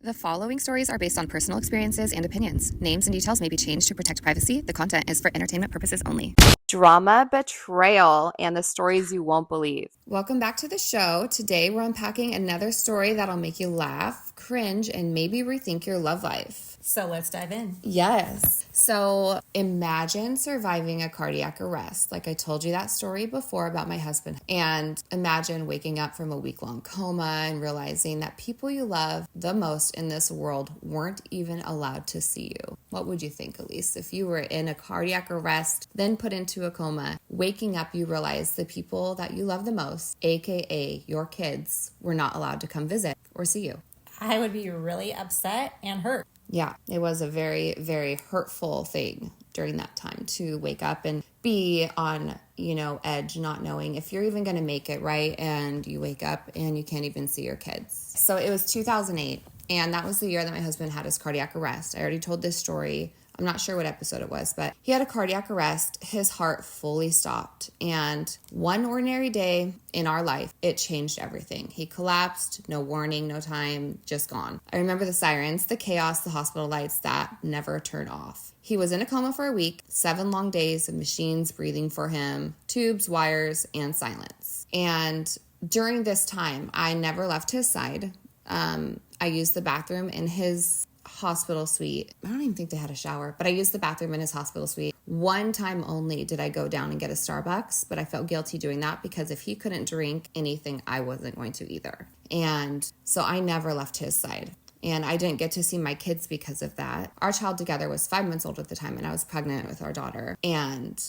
The following stories are based on personal experiences and opinions. Names and details may be changed to protect privacy. The content is for entertainment purposes only. Drama, betrayal, and the stories you won't believe. Welcome back to the show. Today we're unpacking another story that'll make you laugh, cringe, and maybe rethink your love life. So let's dive in. Yes. So imagine surviving a cardiac arrest. Like I told you that story before about my husband. And imagine waking up from a week-long coma and realizing that people you love the most in this world weren't even allowed to see you. What would you think, Elise? If you were in a cardiac arrest, then put into a coma, waking up, you realize the people that you love the most, aka your kids, were not allowed to come visit or see you. I would be really upset and hurt. Yeah, it was a very, very hurtful thing during that time to wake up and be on, edge, not knowing if you're even going to make it, right? And you wake up and you can't even see your kids. So it was 2008, and that was the year that my husband had his cardiac arrest. I already told this story. I'm not sure what episode it was, but he had a cardiac arrest. His heart fully stopped. And one ordinary day in our life, it changed everything. He collapsed, no warning, no time, just gone. I remember the sirens, the chaos, the hospital lights that never turned off. He was in a coma for a week, 7 long days of machines breathing for him, tubes, wires, and silence. And during this time, I never left his side. I used the bathroom in his hospital suite. I don't even think they had a shower, but I used the bathroom in his hospital suite. One time only did I go down and get a Starbucks, but I felt guilty doing that because if he couldn't drink anything, I wasn't going to either. And so I never left his side. And I didn't get to see my kids because of that. Our child together was 5 months old at the time, and I was pregnant with our daughter. And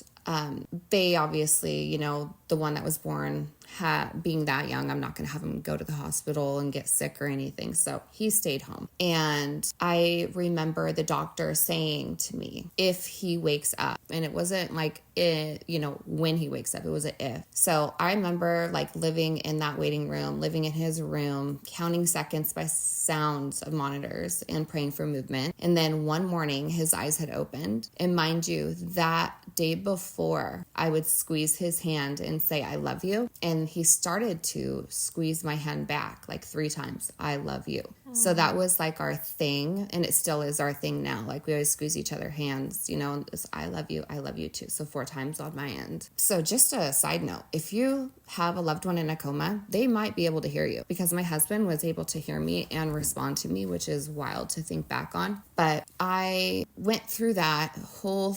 they obviously, the one that was born, being that young, I'm not going to have him go to the hospital and get sick or anything. So he stayed home. And I remember the doctor saying to me, if he wakes up, and it wasn't like, when he wakes up, it was an if. So I remember living in that waiting room, living in his room, counting seconds by sounds of monitors and praying for movement. And then one morning his eyes had opened. And mind you, that day before, I would squeeze his hand and say, I love you. And he started to squeeze my hand back 3 times. I love you. Aww. So that was our thing. And it still is our thing now. We always squeeze each other's hands, I love you too. So 4 times on my end. So just a side note, if you have a loved one in a coma, they might be able to hear you, because my husband was able to hear me and respond to me, which is wild to think back on. But I went through that whole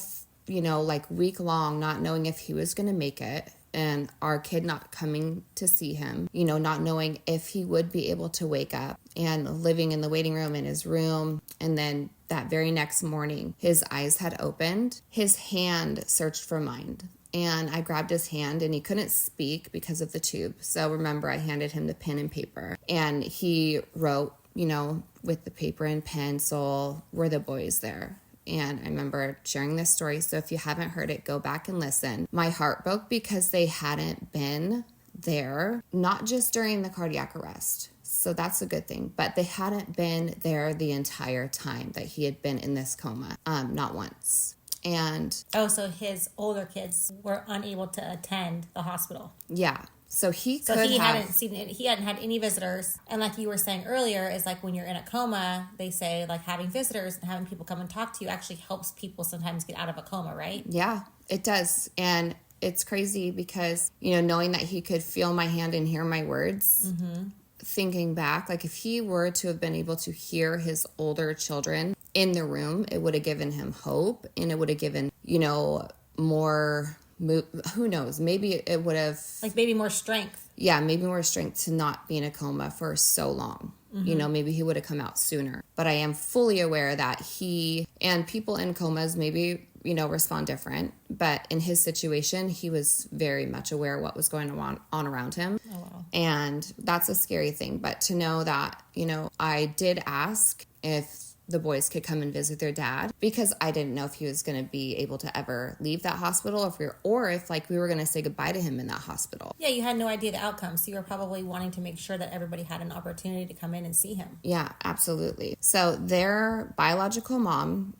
week long, not knowing if he was going to make it, and our kid not coming to see him, not knowing if he would be able to wake up, and living in the waiting room in his room. And then that very next morning, his eyes had opened, his hand searched for mine. And I grabbed his hand, and he couldn't speak because of the tube. So remember, I handed him the pen and paper, and he wrote, with the paper and pencil, were the boys there? And I remember sharing this story. So if you haven't heard it, go back and listen. My heart broke because they hadn't been there, not just during the cardiac arrest. So that's a good thing. But they hadn't been there the entire time that he had been in this coma. Not once. And so his older kids were unable to attend the hospital. Yeah. So he hadn't had any visitors. And like you were saying earlier, is when you're in a coma, they say having visitors and having people come and talk to you actually helps people sometimes get out of a coma, right? Yeah, it does. And it's crazy because, knowing that he could feel my hand and hear my words, thinking back, if he were to have been able to hear his older children in the room, it would have given him hope, and it would have given, more... who knows? Maybe it would have... maybe more strength. Yeah, maybe more strength to not be in a coma for so long. Maybe he would have come out sooner. But I am fully aware that he and people in comas maybe, respond different. But in his situation, he was very much aware of what was going on around him. Oh, wow. And that's a scary thing. But to know that, I did ask if the boys could come and visit their dad, because I didn't know if he was going to be able to ever leave that hospital, if we were going to say goodbye to him in that hospital. Yeah, you had no idea the outcome, so you were probably wanting to make sure that everybody had an opportunity to come in and see him. Yeah, absolutely. So their biological mom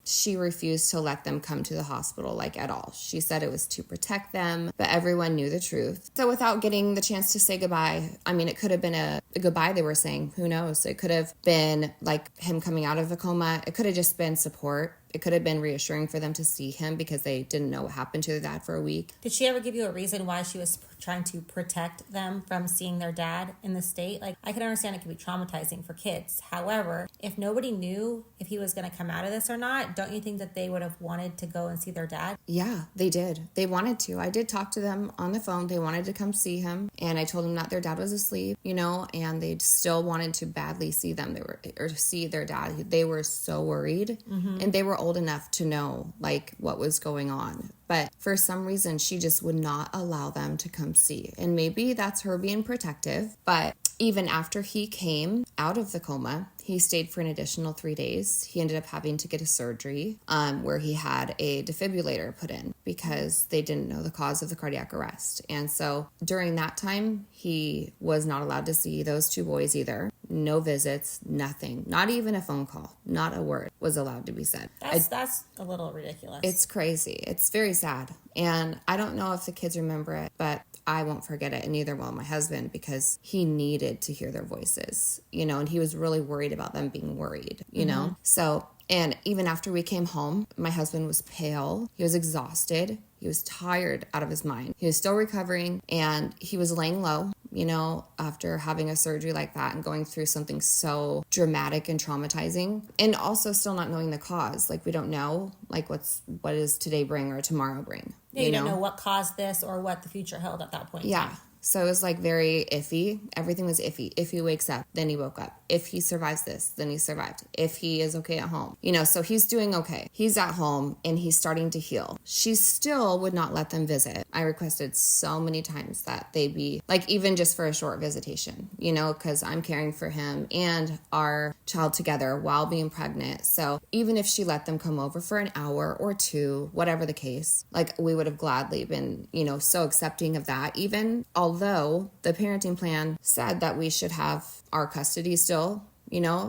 she refused to let them come to the hospital, like, at all. She said it was to protect them, but everyone knew the truth. So without getting the chance to say goodbye, I mean, it could have been a goodbye they were saying. Who knows? It could have been like him coming out of a coma. It could have just been support. It could have been reassuring for them to see him because they didn't know what happened to their dad for a week. Did she ever give you a reason why she was trying to protect them from seeing their dad in the state? Like, I can understand it can be traumatizing for kids. However, if nobody knew if he was going to come out of this or not, don't you think that they would have wanted to go and see their dad? Yeah, they did. They wanted to. I did talk to them on the phone. They wanted to come see him. And I told them that their dad was asleep, and they still wanted to badly see them. Or see their dad. They were so worried. And they were old enough to know, like, what was going on. But for some reason, she just would not allow them to come see. And maybe that's her being protective. But even after he came out of the coma, he stayed for an additional 3 days. He ended up having to get a surgery where he had a defibrillator put in because they didn't know the cause of the cardiac arrest. And so during that time, he was not allowed to see those two boys either. No visits, nothing, not even a phone call, not a word was allowed to be said. That's a little ridiculous. It's crazy. It's very sad. And I don't know if the kids remember it, but I won't forget it, and neither will my husband, because he needed to hear their voices, and he was really worried about them being worried, So, and even after we came home, my husband was pale. He was exhausted. He was tired out of his mind. He was still recovering, and he was laying low, after having a surgery like that and going through something so dramatic and traumatizing, and also still not knowing the cause. Like, we don't know, like, what does today bring or tomorrow bring? Yeah, you don't know what caused this or what the future held at that point. Yeah. So it was like very iffy. Everything was iffy. If he wakes up, then he woke up. If he survives this, then he survived. If he is okay at home, so he's doing okay. He's at home and he's starting to heal. She still would not let them visit. I requested so many times that they be like, even just for a short visitation, because I'm caring for him and our child together while being pregnant. So even if she let them come over for an hour or two, whatever the case, like, we would have gladly been, so accepting of that, even although the parenting plan said that we should have our custody still.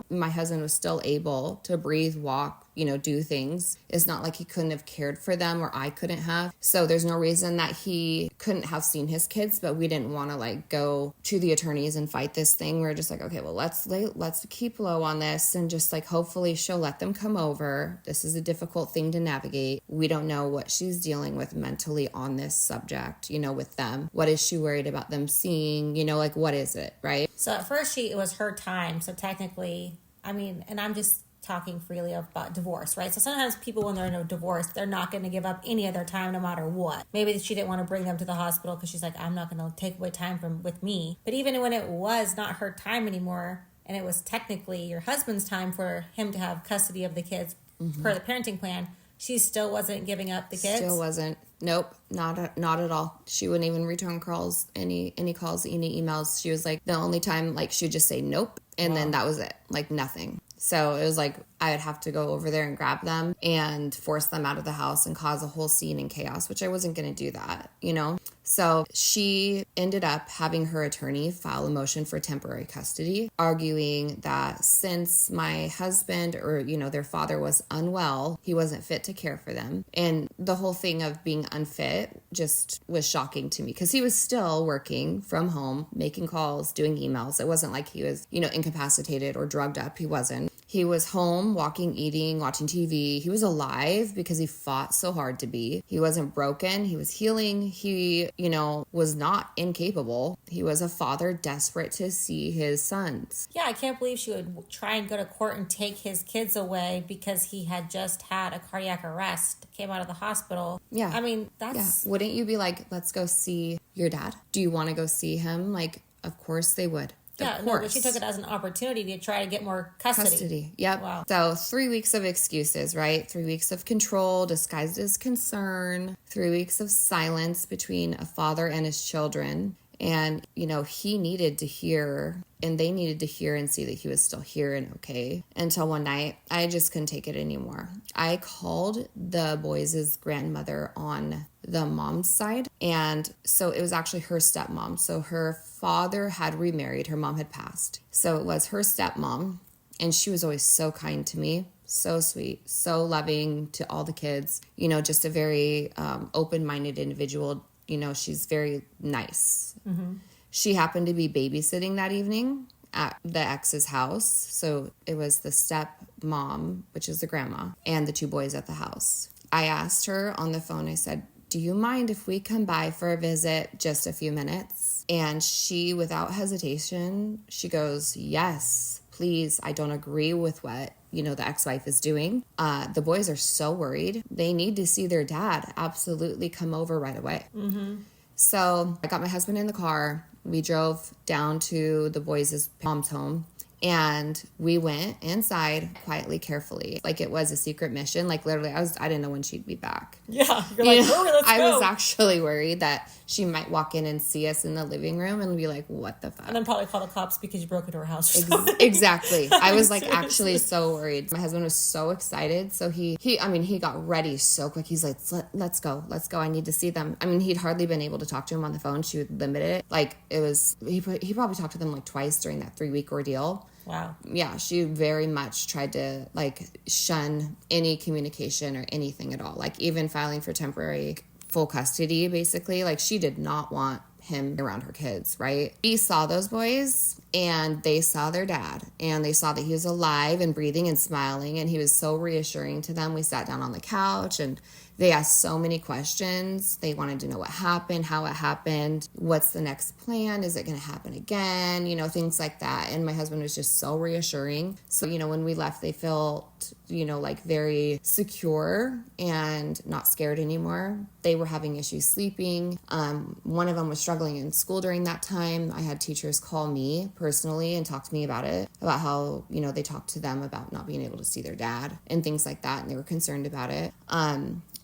My husband was still able to breathe, walk, do things. It's not like he couldn't have cared for them or I couldn't have. So there's no reason that he couldn't have seen his kids, but we didn't want to like go to the attorneys and fight this thing. We were just like, okay, well, let's keep low on this and just like, hopefully she'll let them come over. This is a difficult thing to navigate. We don't know what she's dealing with mentally on this subject, with them. What is she worried about them seeing? Like, what is it, right? So at first it was her time. So technically, and I'm just talking freely about divorce, right? So sometimes people, when they're in a divorce, they're not going to give up any of their time no matter what. Maybe she didn't want to bring them to the hospital because she's like, I'm not going to take away time with me. But even when it was not her time anymore, and it was technically your husband's time for him to have custody of the kids per the parenting plan, she still wasn't giving up the kids? Still wasn't. Nope, not at all. She wouldn't even return calls, any calls, any emails. She was like, the only time, like, she'd just say nope, and then that was it, like nothing. So it was like I would have to go over there and grab them and force them out of the house and cause a whole scene and chaos, which I wasn't going to do that, So she ended up having her attorney file a motion for temporary custody, arguing that since my husband or, their father was unwell, he wasn't fit to care for them. And the whole thing of being unfit just was shocking to me because he was still working from home, making calls, doing emails. It wasn't like he was, incapacitated or drugged up. He wasn't. He was home, walking, eating, watching TV. He was alive because he fought so hard to be. He wasn't broken. He was healing. He, was not incapable. He was a father desperate to see his sons. Yeah, I can't believe she would try and go to court and take his kids away because he had just had a cardiac arrest, came out of the hospital. Yeah. That's... Yeah. Wouldn't you be like, let's go see your dad? Do you want to go see him? Like, of course they would. Yeah, no, but she took it as an opportunity to try to get more custody. Yep. Wow. So 3 weeks of excuses, right? 3 weeks of control disguised as concern. 3 weeks of silence between a father and his children. And, he needed to hear, and they needed to hear and see that he was still here and okay. Until one night, I just couldn't take it anymore. I called the boys' grandmother on the mom's side. And so it was actually her stepmom. So her father had remarried. Her mom had passed. So it was her stepmom. And she was always so kind to me. So sweet, so loving to all the kids, you know, just a very open-minded individual. You know, she's very nice. She happened to be babysitting that evening at the ex's house. So it was the step mom, which is the grandma, and the 2 boys at the house. I asked her on the phone, I said, do you mind if we come by for a visit just a few minutes? And she, without hesitation, she goes, yes, please. I don't agree with what, you know, the ex-wife is doing. The boys are so worried. They need to see their dad. Absolutely come over right away. So I got my husband in the car. We drove down to the boys' mom's home. And we went inside quietly, carefully, like it was a secret mission. Like literally, I didn't know when she'd be back. Yeah, you're like, hurry, let's I go. was actually worried that she might walk in and see us in the living room and be like, what the fuck? And then probably call the cops because you broke into her house or something. Exactly. I was like actually so worried. My husband was so excited. So he got ready so quick. He's like, let's go. I need to see them. I mean, he'd hardly been able to talk to him on the phone. She would limit it. Like it was, he probably talked to them like twice during that 3-week ordeal. Wow. Yeah, she very much tried to like shun any communication or anything at all. Like even filing for temporary full custody, basically. Like she did not want him around her kids, right? He saw those boys and they saw their dad and they saw that he was alive and breathing and smiling, and he was so reassuring to them. We sat down on the couch and they asked so many questions. They wanted to know what happened, how it happened, what's the next plan, is it going to happen again, you know, things like that. And my husband was just so reassuring. So, you know, when we left, they felt, you know, like very secure and not scared anymore. They were having issues sleeping. One of them was struggling in school during that time. I had teachers call me personally and talk to me about it, about how, you know, they talked to them about not being able to see their dad and things like that. And they were concerned about it.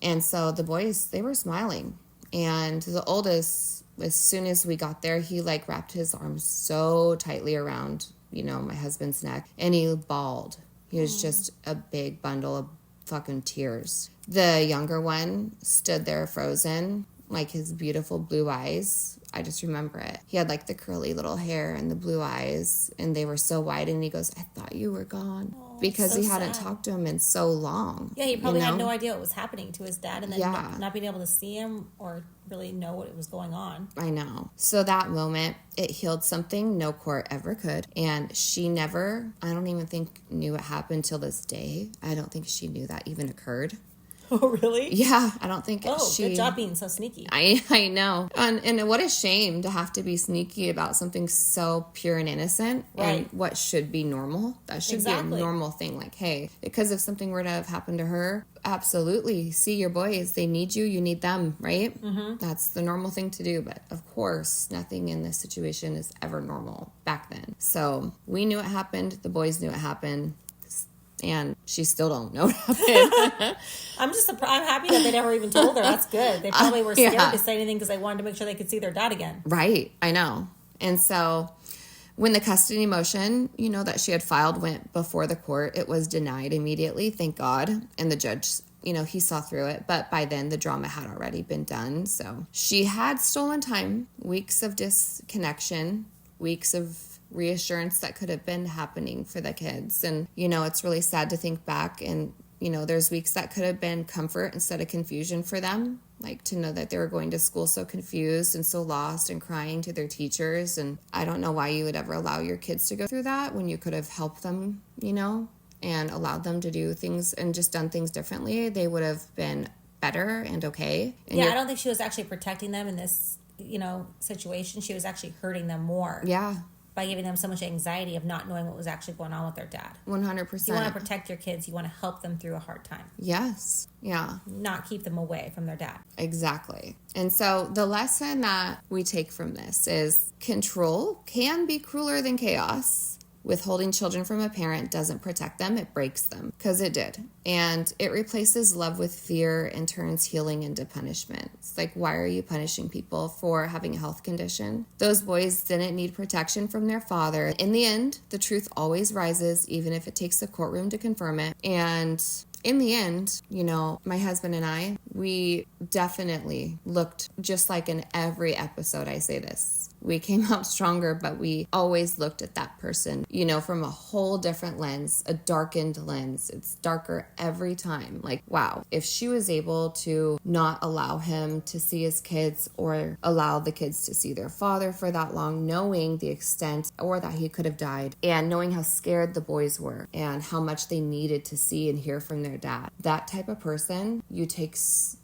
And so the boys, they were smiling. And the oldest, as soon as we got there, he like wrapped his arms so tightly around, you know, my husband's neck, and he bawled. He was just a big bundle of fucking tears. The younger one stood there frozen, like his beautiful blue eyes. I just remember it. He had like the curly little hair and the blue eyes, and they were so wide. And he goes, I thought you were gone. Because so he hadn't sad. talked to him in so long. Yeah, he probably you know? had no idea what was happening to his dad, and then Yeah. not being able to see him or really know what was going on. I know. So that moment, it healed something no court ever could. And she never, I don't even think, knew it happened till this day. I don't think she knew that even occurred. Oh, really? Yeah, I don't think she... Good job being so sneaky. I know. And what a shame to have to be sneaky about something so pure and innocent. Right. And what should be normal. That should be a normal thing. Like, hey, because if something were to have happened to her, absolutely. See your boys. They need you. You need them, right? Mm-hmm. That's the normal thing to do. But of course, nothing in this situation is ever normal back then. So we knew it happened. The boys knew it happened. And she still don't know what happened. I'm happy that they never even told her. That's good. They probably were scared to say anything because they wanted to make sure they could see their dad again. Right. I know. And so when the custody motion, you know, that she had filed went before the court, it was denied immediately. Thank God. And the judge, you know, he saw through it. But by then the drama had already been done. So she had stolen time, weeks of disconnection, weeks of reassurance that could have been happening for the kids. And, you know, it's really sad to think back, and, you know, there's weeks that could have been comfort instead of confusion for them, like to know that they were going to school so confused and so lost and crying to their teachers. And I don't know why you would ever allow your kids to go through that when you could have helped them, you know, and allowed them to do things and just done things differently. They would have been better and okay. And I don't think she was actually protecting them in this, you know, situation. She was actually hurting them more. Yeah. By giving them so much anxiety of not knowing what was actually going on with their dad. 100%. You want to protect your kids. You want to help them through a hard time. Yes. Yeah. Not keep them away from their dad. Exactly. And so the lesson that we take from this is control can be crueler than chaos. Withholding children from a parent doesn't protect them, it breaks them, because it did. And it replaces love with fear and turns healing into punishment. It's like, why are you punishing people for having a health condition? Those boys didn't need protection from their father. In the end, the truth always rises, even if it takes a courtroom to confirm it. And in the end, you know, my husband and I, we definitely looked, just like in every episode I say this, we came out stronger, but we always looked at that person, you know, from a whole different lens, a darkened lens. It's darker every time. Like, wow, if she was able to not allow him to see his kids or allow the kids to see their father for that long, knowing the extent or that he could have died, and knowing how scared the boys were and how much they needed to see and hear from their dad, that type of person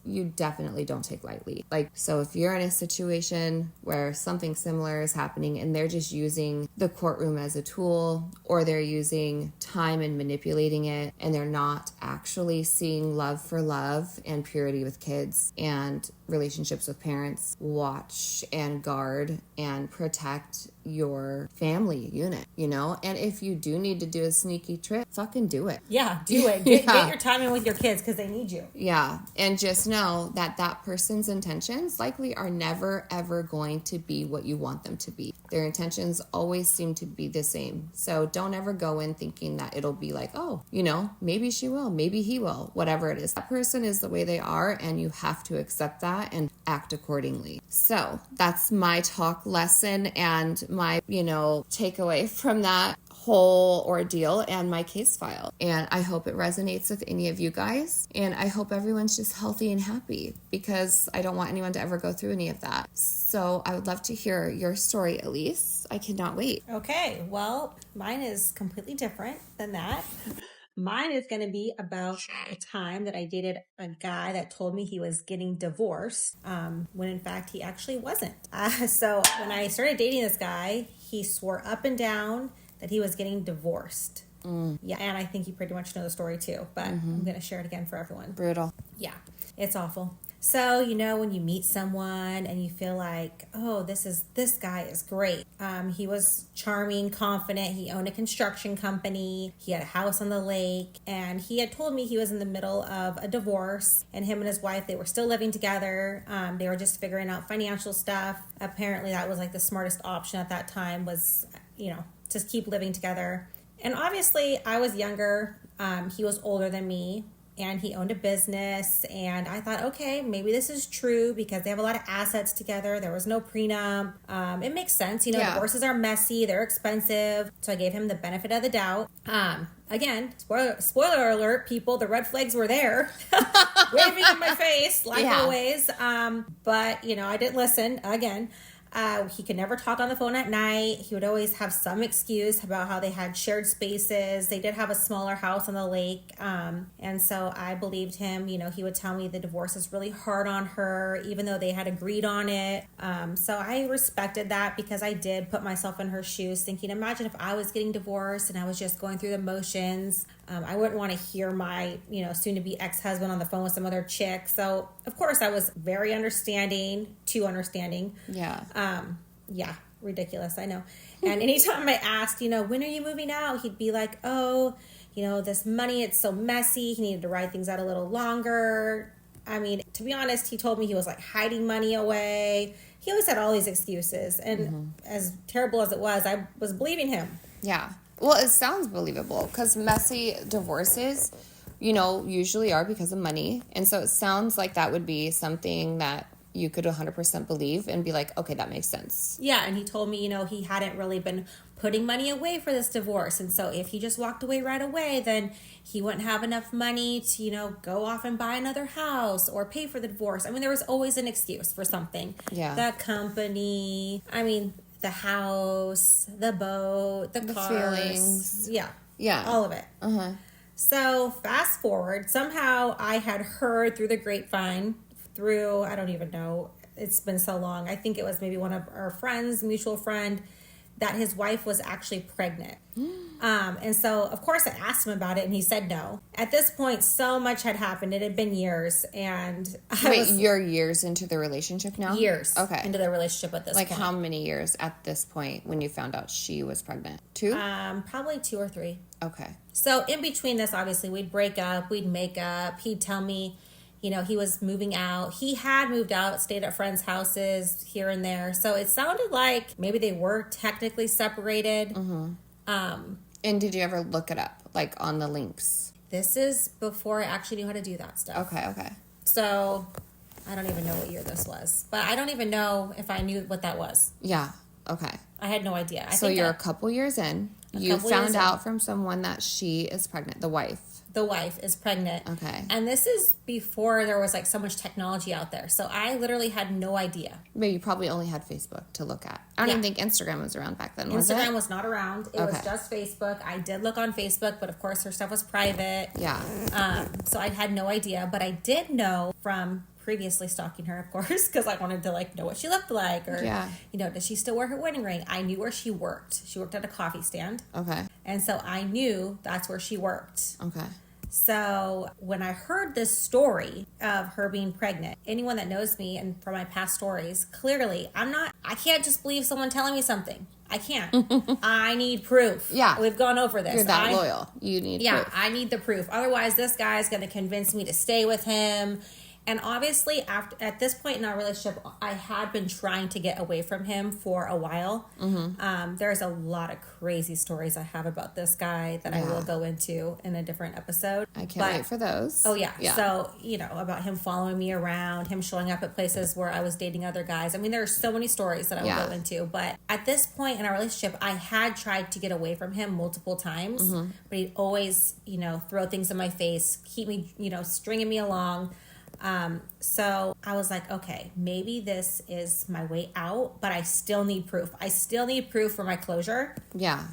you definitely don't take lightly. Like, so if you're in a situation where something similar is happening and they're just using the courtroom as a tool, or they're using time and manipulating it, and they're not actually seeing love for love and purity with kids and relationships with parents, watch and guard and protect your family unit, you know? And if you do need to do a sneaky trip, fucking do it. Yeah, do it. Get your time in with your kids because they need you. Yeah. And just know that that person's intentions likely are never, ever going to be what you want them to be. Their intentions always seem to be the same. So don't ever go in thinking that it'll be like, oh, you know, maybe she will, maybe he will, whatever it is. That person is the way they are, and you have to accept that and act accordingly. So that's my talk lesson and my, you know, takeaway from that whole ordeal and my case file. And I hope it resonates with any of you guys. And I hope everyone's just healthy and happy, because I don't want anyone to ever go through any of that. So I would love to hear your story, Elise. I cannot wait. Okay, well, mine is completely different than that. Mine is going to be about a time that I dated a guy that told me he was getting divorced, when in fact he actually wasn't. So when I started dating this guy, he swore up and down that he was getting divorced. Yeah, and I think you pretty much know the story too, but I'm going to share it again for everyone. Brutal. Yeah, it's awful. So, you know, when you meet someone and you feel like, oh, this guy is great. He was charming, confident. He owned a construction company. He had a house on the lake. And he had told me he was in the middle of a divorce. And him and his wife, they were still living together. They were just figuring out financial stuff. Apparently, that was like the smartest option at that time was, you know, to keep living together. And obviously, I was younger. He was older than me. And he owned a business, and I thought, okay, maybe this is true because they have a lot of assets together. There was no prenup. It makes sense. You know, divorces are messy. They're expensive. So I gave him the benefit of the doubt. Again, spoiler alert, people, the red flags were there. Waving in my face, like always. But, you know, I didn't listen again. He could never talk on the phone at night. He would always have some excuse about how they had shared spaces. They did have a smaller house on the lake. And so I believed him. You know, he would tell me the divorce is really hard on her, even though they had agreed on it. So I respected that because I did put myself in her shoes thinking, imagine if I was getting divorced and I was just going through the motions. I wouldn't want to hear my, you know, soon-to-be ex-husband on the phone with some other chick. So, of course, I was very too understanding. Yeah, ridiculous, I know. And anytime I asked, you know, when are you moving out? He'd be like, oh, you know, this money, it's so messy. He needed to ride things out a little longer. I mean, to be honest, he told me he was like hiding money away. He always had all these excuses. And as terrible as it was, I was believing him. Yeah. Well, it sounds believable because messy divorces, you know, usually are because of money. And so it sounds like that would be something that you could 100% believe and be like, okay, that makes sense. Yeah, and he told me, you know, he hadn't really been putting money away for this divorce. And so if he just walked away right away, then he wouldn't have enough money to, you know, go off and buy another house or pay for the divorce. I mean, there was always an excuse for something. Yeah. The company, I mean, the house, the boat, the cars. Feelings. Yeah. All of it. So fast forward, somehow I had heard through the grapevine, I don't even know, it's been so long. I think it was maybe one of our friends, mutual friend, that his wife was actually pregnant. And so, of course, I asked him about it, and he said no. At this point, so much had happened. It had been years, and you're years into the relationship now? Years. Okay. Into the relationship at this point. Like how many years at this point when you found out she was pregnant? 2? Probably 2 or 3. Okay. So in between this, obviously, we'd break up, we'd make up. He'd tell me, you know, he was moving out. He had moved out, stayed at friends' houses here and there. So it sounded like maybe they were technically separated. And did you ever look it up, like on the links? This is before I actually knew how to do that stuff. Okay. So I don't even know what year this was. But I don't even know if I knew what that was. Yeah. Okay. I had no idea. So you're a couple years in. You found out from someone that she is pregnant, the wife. The wife is pregnant. Okay. And this is before there was like so much technology out there. So I literally had no idea. But you probably only had Facebook to look at. I don't even think Instagram was around back then, was it? Instagram was not around. It was just Facebook. I did look on Facebook, but of course her stuff was private. Yeah. So I had no idea. But I did know from previously stalking her, of course, because I wanted to like know what she looked like, or you know, does she still wear her wedding ring? I knew where she worked. She worked at a coffee stand. Okay. And so I knew that's where she worked. Okay. So when I heard this story of her being pregnant, anyone that knows me and from my past stories, clearly I can't just believe someone telling me something. I can't. I need proof. Yeah. We've gone over this. You're that loyal. You need proof. I need the proof. Otherwise, this guy's going to convince me to stay with him. And obviously, at this point in our relationship, I had been trying to get away from him for a while. Mm-hmm. There's a lot of crazy stories I have about this guy that I will go into in a different episode. I can't wait for those. Oh, yeah. So, you know, about him following me around, him showing up at places where I was dating other guys. I mean, there are so many stories that I will go into. But at this point in our relationship, I had tried to get away from him multiple times. Mm-hmm. But he'd always, you know, throw things in my face, keep me, you know, stringing me along. So I was like, okay, maybe this is my way out, but I still need proof. I still need proof for my closure. Yeah.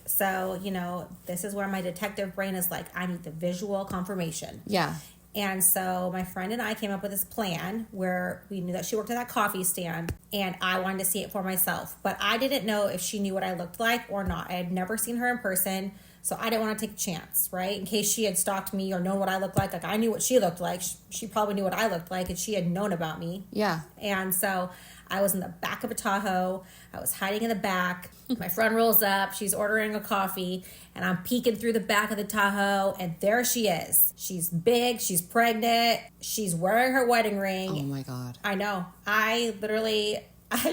So, you know, this is where my detective brain is like, I need the visual confirmation. Yeah. And so my friend and I came up with this plan where we knew that she worked at that coffee stand and I wanted to see it for myself. But I didn't know if she knew what I looked like or not. I had never seen her in person. So I didn't want to take a chance, right? In case she had stalked me or known what I looked like. Like I knew what she looked like. She probably knew what I looked like and she had known about me. Yeah. And so I was in the back of a Tahoe. I was hiding in the back. My friend rolls up. She's ordering a coffee. And I'm peeking through the back of the Tahoe. And there she is. She's big. She's pregnant. She's wearing her wedding ring. Oh, my God. I know. I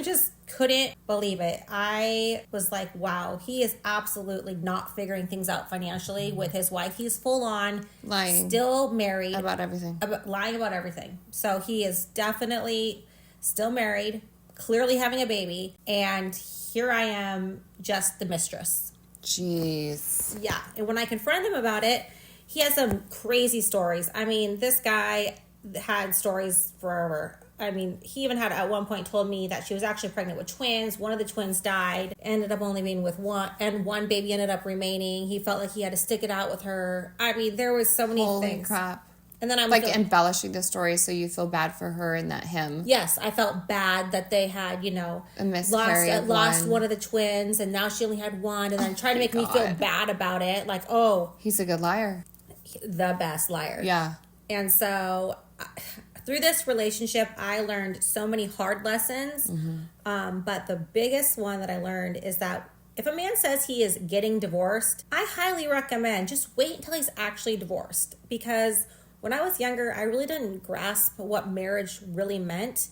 just couldn't believe it. I was like, wow, he is absolutely not figuring things out financially with his wife. He's full on lying, still married about everything, lying about everything. So he is definitely still married, clearly having a baby. And here I am, just the mistress. Jeez. Yeah. And when I confront him about it, he has some crazy stories. I mean, this guy had stories forever. I mean, he even had at one point told me that she was actually pregnant with twins. One of the twins died, ended up only being with one, and one baby ended up remaining. He felt like he had to stick it out with her. I mean, there was so many things. Holy crap. And then I'm like embellishing the story so you feel bad for her and that him. Yes, I felt bad that they had, you know, lost one of the twins, and now she only had one, and then trying to make me feel bad about it. Like, oh. He's a good liar. The best liar. Yeah. And so through this relationship, I learned so many hard lessons. Mm-hmm. But the biggest one that I learned is that if a man says he is getting divorced, I highly recommend just wait until he's actually divorced. Because when I was younger, I really didn't grasp what marriage really meant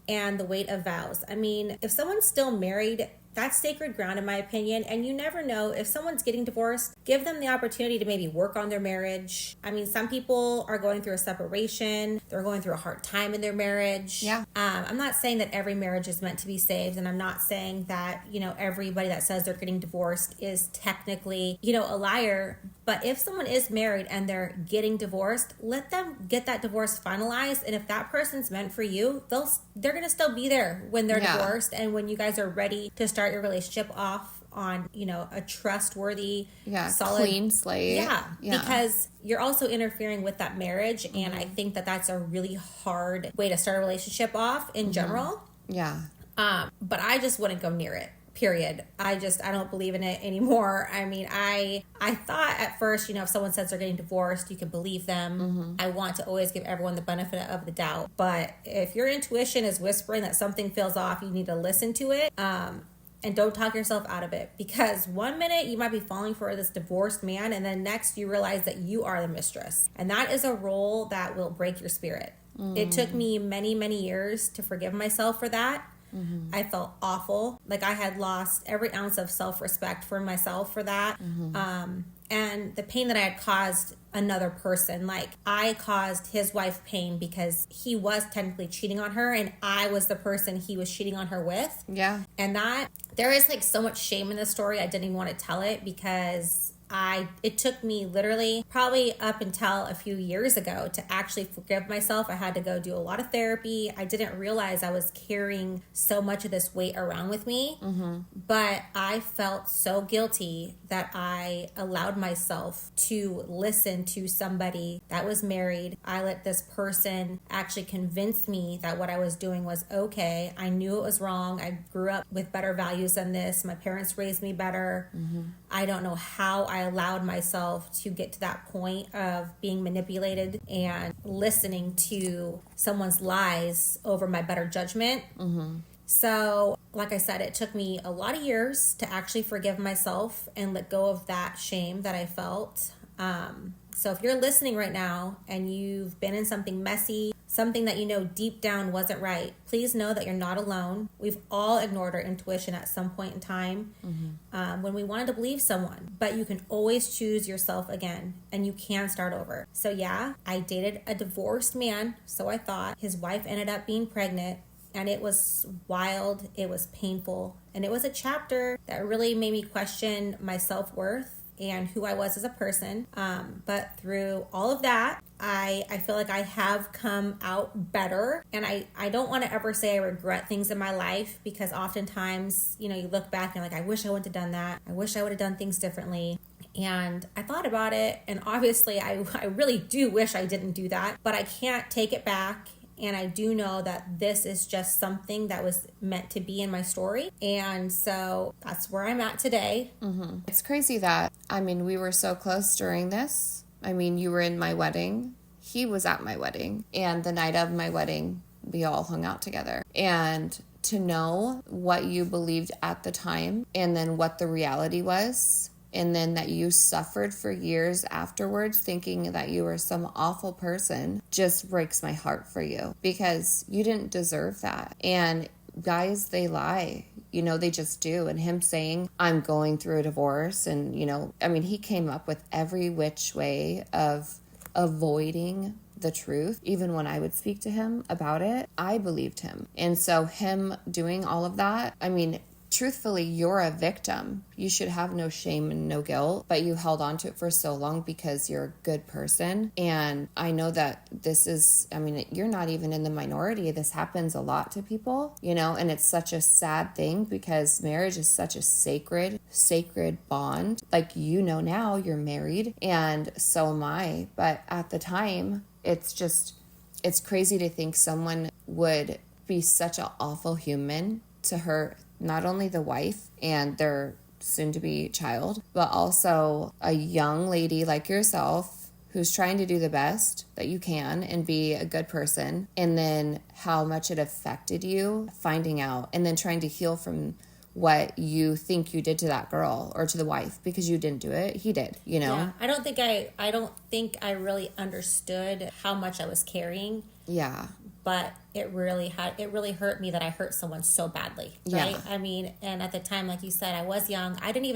and the weight of vows. I mean, if someone's still married, that's sacred ground in my opinion. And you never know if someone's getting divorced, give them the opportunity to maybe work on their marriage. I mean, some people are going through a separation. They're going through a hard time in their marriage. Yeah. I'm not saying that every marriage is meant to be saved. And I'm not saying that, you know, everybody that says they're getting divorced is technically, you know, a liar. But if someone is married and they're getting divorced, let them get that divorce finalized. And if that person's meant for you, they're going to still be there when they're divorced and when you guys are ready to start your relationship off on, you know, a trustworthy, solid, clean slate. Yeah, because you're also interfering with that marriage. And I think that that's a really hard way to start a relationship off in general. Yeah. But I just wouldn't go near it. Period. I don't believe in it anymore. I mean, I thought at first, you know, if someone says they're getting divorced, you can believe them. I want to always give everyone the benefit of the doubt. But if your intuition is whispering that something feels off, you need to listen to it. And don't talk yourself out of it. Because one minute you might be falling for this divorced man, and then next you realize that you are the mistress. And that is a role that will break your spirit. It took me many, many years to forgive myself for that. I felt awful. Like I had lost every ounce of self-respect for myself for that. And the pain that I had caused another person. Like, I caused his wife pain because he was technically cheating on her, and I was the person he was cheating on her with. Yeah. And that, there is like so much shame in this story. I didn't even want to tell it because it took me literally probably up until a few years ago to actually forgive myself. I had to go do a lot of therapy. I didn't realize I was carrying so much of this weight around with me. But I felt so guilty that I allowed myself to listen to somebody that was married. I let this person actually convince me that what I was doing was okay. I knew it was wrong. I grew up with better values than this. My parents raised me better. I don't know how I allowed myself to get to that point of being manipulated and listening to someone's lies over my better judgment. So, like I said, it took me a lot of years to actually forgive myself and let go of that shame that I felt. So if you're listening right now and you've been in something messy, something that you know deep down wasn't right, please know that you're not alone. We've all ignored our intuition at some point in time when we wanted to believe someone, but you can always choose yourself again and you can start over. So yeah, I dated a divorced man, so I thought. His wife ended up being pregnant, and it was wild, it was painful, and it was a chapter that really made me question my self-worth and who I was as a person. But through all of that, I feel like I have come out better. And I don't want to ever say I regret things in my life, because oftentimes, you know, you look back and you're like, I wish I wouldn't have done that. I wish I would have done things differently. And I thought about it, and obviously I really do wish I didn't do that, but I can't take it back. And I do know that this is just something that was meant to be in my story. And so that's where I'm at today. It's crazy that, I mean, we were so close during this. I mean, you were in my wedding. He was at my wedding. And the night of my wedding, we all hung out together. And to know what you believed at the time and then what the reality was, and then that you suffered for years afterwards thinking that you were some awful person, just breaks my heart for you, because you didn't deserve that. And guys, they lie. You know, they just do. And him saying, I'm going through a divorce, and, you know, I mean, he came up with every which way of avoiding the truth. Even when I would speak to him about it, I believed him. And so him doing all of that, I mean, truthfully, you're a victim. You should have no shame and no guilt, but you held on to it for so long because you're a good person. And I know that this is, I mean, you're not even in the minority. This happens a lot to people, you know, and it's such a sad thing because marriage is such a sacred bond. Like, you know, now you're married, and so am I. But at the time, it's crazy to think someone would be such an awful human to hurt not only the wife and their soon-to-be child, but also a young lady like yourself who's trying to do the best that you can and be a good person, and then how much it affected you finding out, and then trying to heal from what you think you did to that girl or to the wife, because you didn't do it. He did, you know? Yeah, I don't think I really understood how much I was carrying. Yeah. But it really hurt me that I hurt someone so badly, right? Yeah. I mean, and at the time, like you said, I was young. I didn't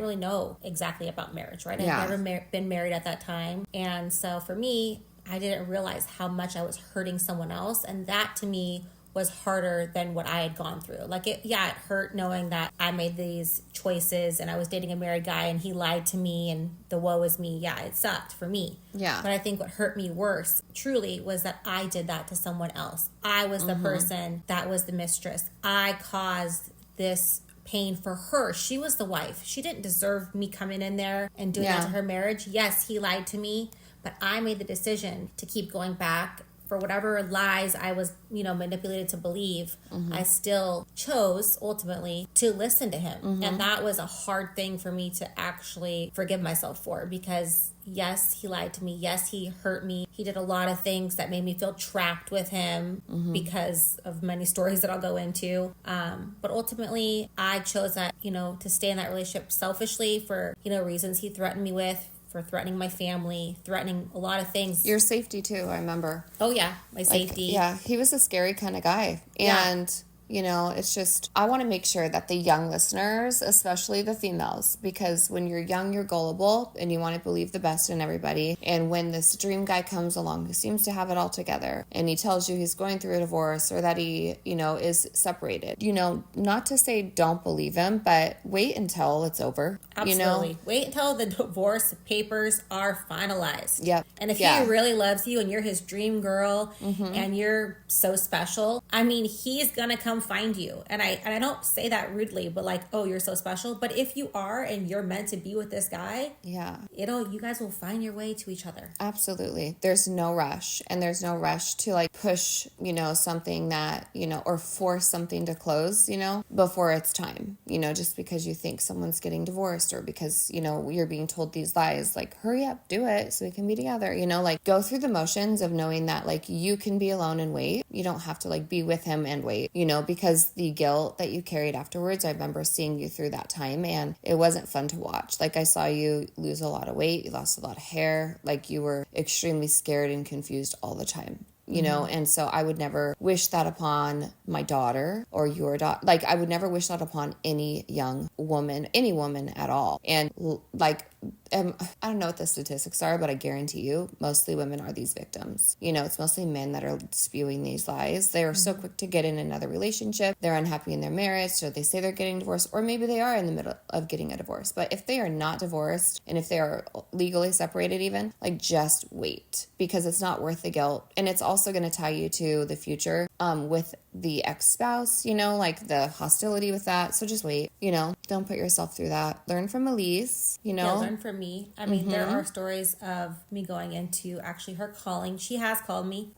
really know exactly about marriage, right? Yeah. I'd never been married at that time. And so for me, I didn't realize how much I was hurting someone else. And that to me was harder than what I had gone through. Like, it hurt knowing that I made these choices and I was dating a married guy and he lied to me and the woe is me. Yeah, it sucked for me. Yeah. But I think what hurt me worse, truly, was that I did that to someone else. I was the person that was the mistress. I caused this pain for her. She was the wife. She didn't deserve me coming in there and doing that to her marriage. Yes, he lied to me, but I made the decision to keep going back. For whatever lies I was, manipulated to believe, I still chose ultimately to listen to him. And that was a hard thing for me to actually forgive myself for, because yes, he lied to me. Yes, he hurt me. He did a lot of things that made me feel trapped with him because of many stories that I'll go into. But ultimately I chose that, to stay in that relationship selfishly for, reasons he threatened me with, for threatening my family, threatening a lot of things. Your safety too, I remember. Oh yeah, my safety. Yeah, he was a scary kind of guy. And You know, it's just, I want to make sure that the young listeners, especially the females, because when you're young, you're gullible and you want to believe the best in everybody. And when this dream guy comes along who seems to have it all together and he tells you he's going through a divorce or that he, you know, is separated, you know, not to say don't believe him, but wait until it's over. Absolutely. You know? Wait until the divorce papers are finalized. Yep. And if Yeah. he really loves you and you're his dream girl and you're so special, I mean, he's going to come find you. And I don't say that rudely, but like, oh, you're so special. But if you are and you're meant to be with this guy, Yeah. you guys will find your way to each other. Absolutely. There's no rush, and there's no rush to like push, you know, something that, you know, or force something to close, you know, before it's time, you know, just because you think someone's getting divorced or because, you know, you're being told these lies, like, hurry up, do it so we can be together, you know, like go through the motions of knowing that like you can be alone and wait. You don't have to like be with him and wait, you know, because the guilt that you carried afterwards, I remember seeing you through that time and it wasn't fun to watch. Like I saw you lose a lot of weight, you lost a lot of hair, like you were extremely scared and confused all the time. You know, and so I would never wish that upon my daughter or your daughter. Like, I would never wish that upon any young woman, any woman at all. And like, I don't know what the statistics are, but I guarantee you, mostly women are these victims. You know, it's mostly men that are spewing these lies. They are so quick to get in another relationship. They're unhappy in their marriage, so they say they're getting divorced, or maybe they are in the middle of getting a divorce. But if they are not divorced, and if they are legally separated even, like just wait, because it's not worth the guilt. And it's also going to tie you to the future with the ex-spouse, you know, like the hostility with that. So just wait, you know, don't put yourself through that. Learn from Elise, you know. Yeah, learn from me. I mean, there are stories of me going into actually her calling. She has called me.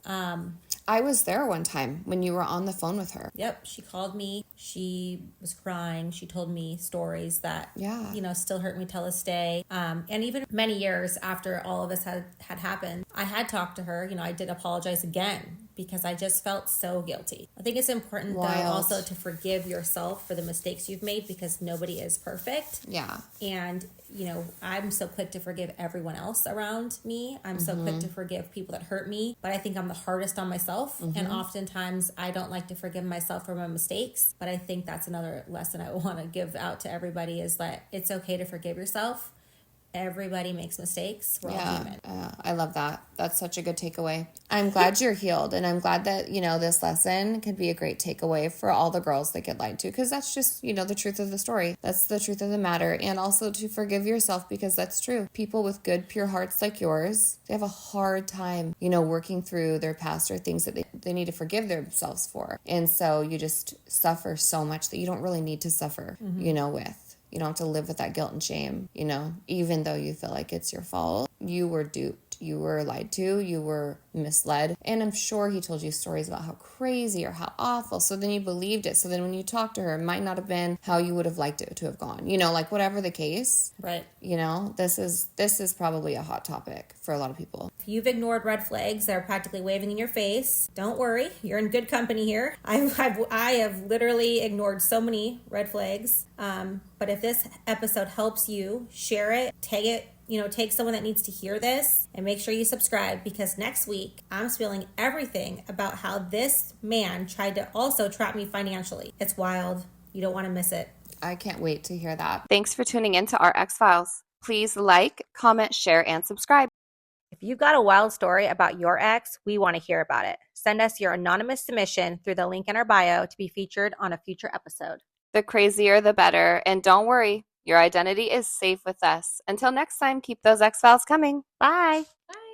I was there one time when you were on the phone with her. Yep, she called me. She was crying. She told me stories that, you know, still hurt me till this day. And even many years after all of this had happened, I had talked to her. You know, I did apologize again because I just felt so guilty. I think it's important though also to forgive yourself for the mistakes you've made because nobody is perfect. Yeah. And, you know, I'm so quick to forgive everyone else around me. I'm so quick to forgive people that hurt me, but I think I'm the hardest on myself. And oftentimes I don't like to forgive myself for my mistakes. But I think that's another lesson I want to give out to everybody is that it's okay to forgive yourself. Everybody makes mistakes. We're all human. I love that. That's such a good takeaway. I'm glad you're healed, and I'm glad that, you know, this lesson could be a great takeaway for all the girls that get lied to, because that's just, you know, the truth of the story. That's the truth of the matter. And also to forgive yourself, because that's true. People with good, pure hearts like yours, they have a hard time, you know, working through their past or things that they need to forgive themselves for. And so you just suffer so much that you don't really need to suffer, you know, with. You don't have to live with that guilt and shame, you know, even though you feel like it's your fault. You were duped. You were lied to. You were misled. And I'm sure he told you stories about how crazy or how awful. So then you believed it. So then when you talked to her, it might not have been how you would have liked it to have gone. You know, like whatever the case. Right. You know, this is probably a hot topic for a lot of people. If you've ignored red flags that are practically waving in your face, don't worry. You're in good company here. I have literally ignored so many red flags. But if this episode helps you, share it, tag it, you know, take someone that needs to hear this, and make sure you subscribe, because next week I'm spilling everything about how this man tried to also trap me financially. It's wild. You don't want to miss it. I can't wait to hear that. Thanks for tuning in to our X-Files. Please like, comment, share, and subscribe. If you've got a wild story about your ex, we want to hear about it. Send us your anonymous submission through the link in our bio to be featured on a future episode. The crazier, the better. And don't worry, your identity is safe with us. Until next time, keep those X-Files coming. Bye. Bye.